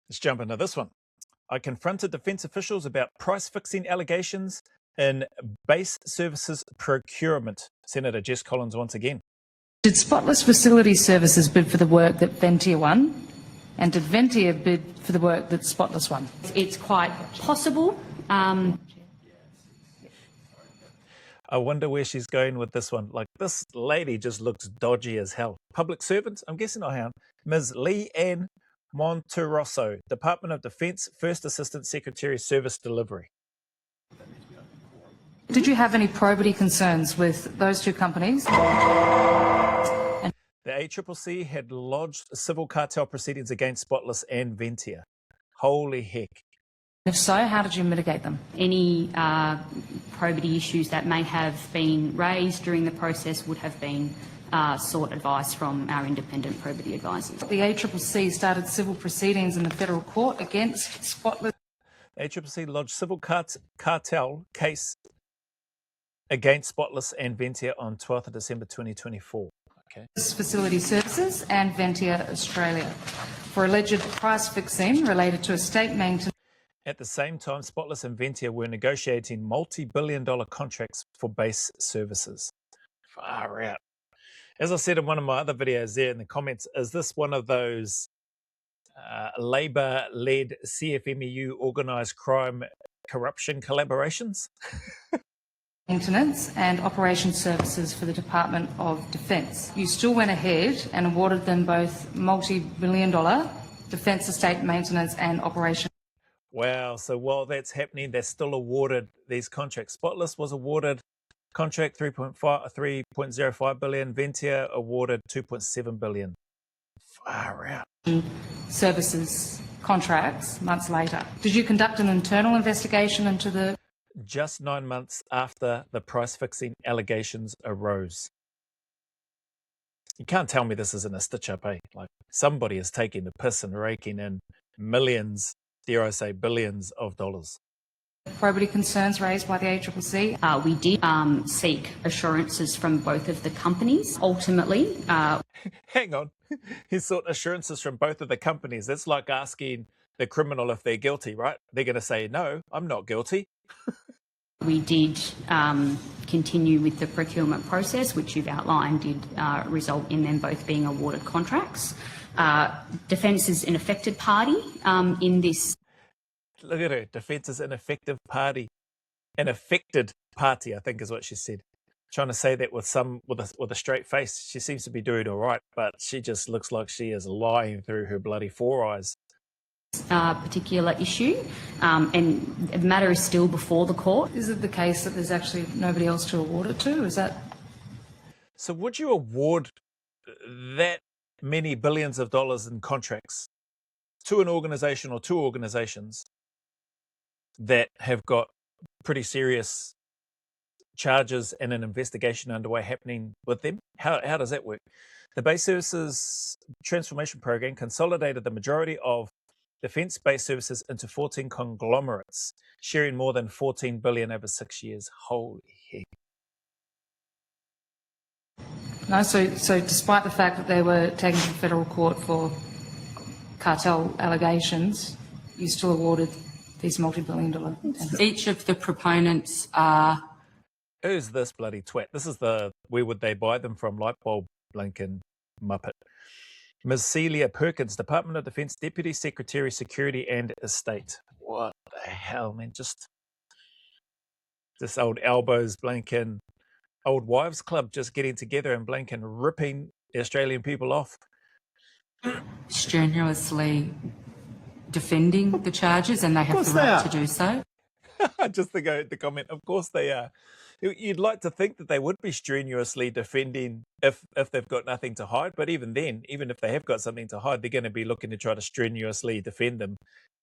Let's jump into this one. I confronted defence officials about price-fixing allegations in base services procurement. Senator Jess Collins once again. Did Spotless Facility Services bid for the work that Ventia won? And did Ventia bid for the work that Spotless won? It's quite possible. I wonder where she's going with this one. Like, this lady just looks dodgy as hell. Public servant, I'm guessing I am. Ms. Lee Ann Monterosso, Department of Defence, First Assistant Secretary, Service Delivery. Did you have any probity concerns with those two companies? The ACCC had lodged civil cartel proceedings against Spotless and Ventia. Holy heck. If so, how did you mitigate them? Any probity issues that may have been raised during the process would have been sought advice from our independent probity advisors. The ACCC started civil proceedings in the federal court against Spotless. The ACCC lodged civil cartel case against Spotless and Ventia on 12th of December 2024. Okay. Facility Services and Ventia Australia for alleged price fixing related to estate maintenance. At the same time, Spotless and Ventia were negotiating multi-billion-dollar contracts for base services. Far out. As I said in one of my other videos there in the comments, is this one of those Labour-led CFMEU organised crime corruption collaborations? Maintenance and operation services for the Department of Defence. You still went ahead and awarded them both multi-billion-dollar defence estate maintenance and operation. Wow, so while that's happening, they're still awarded these contracts. Spotless was awarded contract 3.05 billion, Ventia awarded 2.7 billion. Far out. Services contracts months later. Did you conduct an internal investigation into the... Just 9 months after the price-fixing allegations arose. You can't tell me this isn't a stitch-up, eh? Like, somebody is taking the piss and raking in millions, dare I say billions of dollars. Probity concerns raised by the ACCC? We did seek assurances from both of the companies. Ultimately... Hang on. He sought assurances from both of the companies. That's like asking the criminal if they're guilty, right? They're going to say, no, I'm not guilty. We did continue with the procurement process, which you've outlined did result in them both being awarded contracts. Defence is an affected party in this. Look at her. Defence is an effective party. An affected party, I think is what she said. Trying to say that with a straight face. She seems to be doing all right, but she just looks like she is lying through her bloody four eyes. Particular issue, and the matter is still before the court. Is it the case that there's actually nobody else to award it to? Is that... So would you award that many billions of dollars in contracts to an organisation or two organisations that have got pretty serious charges and an investigation underway happening with them? How does that work? The Base Services Transformation Program consolidated the majority of defence-based services into 14 conglomerates, sharing more than $14 billion over 6 years. Holy heck. No, so despite the fact that they were taken to federal court for cartel allegations, you still awarded these multi-billion-dollar... Each of the proponents are... Who's this bloody twat? This is the where would they buy them from light bulb blinking muppet. Ms. Celia Perkins, Department of Defence Deputy Secretary, Security and Estate. What the hell, man? Just this old elbows blinking, old wives club just getting together and blinking, ripping the Australian people off. Strenuously defending the charges, and they have the right to do so. Just the comment, of course they are. You'd like to think that they would be strenuously defending if they've got nothing to hide, but even then, even if they have got something to hide, they're going to be looking to try to strenuously defend them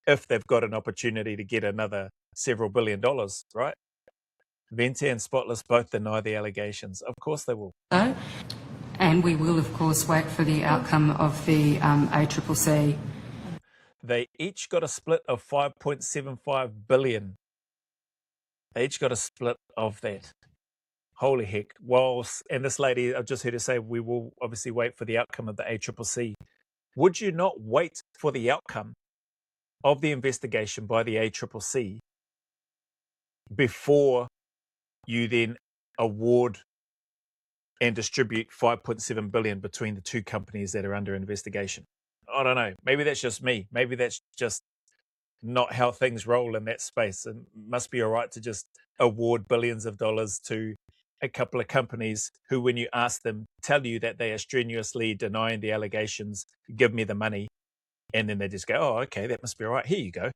if they've got an opportunity to get another several $billion, right? Ventia and Spotless both deny the allegations. Of course they will. And we will, of course, wait for the outcome of the ACCC. They each got a split of $5.75 billion. They each got a split of that. Holy heck. And this lady, I've just heard her say, we will obviously wait for the outcome of the ACCC. Would you not wait for the outcome of the investigation by the ACCC before you then award and distribute 5.7 billion between the two companies that are under investigation. I don't know. Maybe that's just me. Maybe that's just not how things roll in that space. It must be all right to just award billions of dollars to a couple of companies who, when you ask them, tell you that they are strenuously denying the allegations, give me the money, and then they just go, oh, okay, that must be all right. Here you go.